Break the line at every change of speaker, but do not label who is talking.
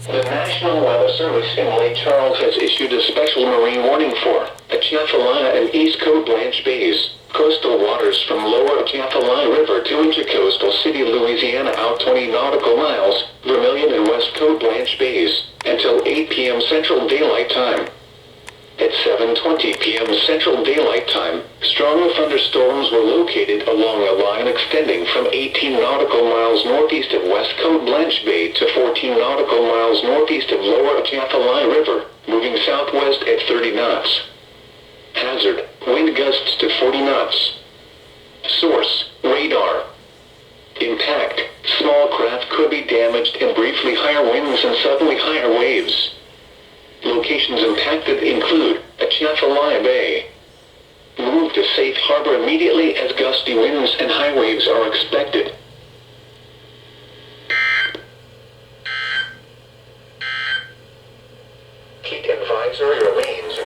The National Weather Service in Lake Charles has issued a special marine warning for Atchafalaya and East Coast Blanche Bays. Coastal waters from lower Atchafalaya River to Intercoastal City, Louisiana out 20 nautical miles, Vermilion and West Coast Blanche Bays, until 8 p.m. Central Daylight Time. At 7:20 p.m. Central Daylight Time, strong thunderstorms were located along a line extending from 18 nautical miles northeast of West Coast Blanche Bay to 14 nautical miles northeast of lower Atchafalaya River, moving southwest at 30 knots. Hazard, wind gusts to 40 knots. Source, radar. Impact, small craft could be damaged and briefly higher winds and suddenly higher waves. Locations impacted include Atchafalaya Bay. Move to safe harbor immediately as gusty winds and high waves are expected. Heat advisory released.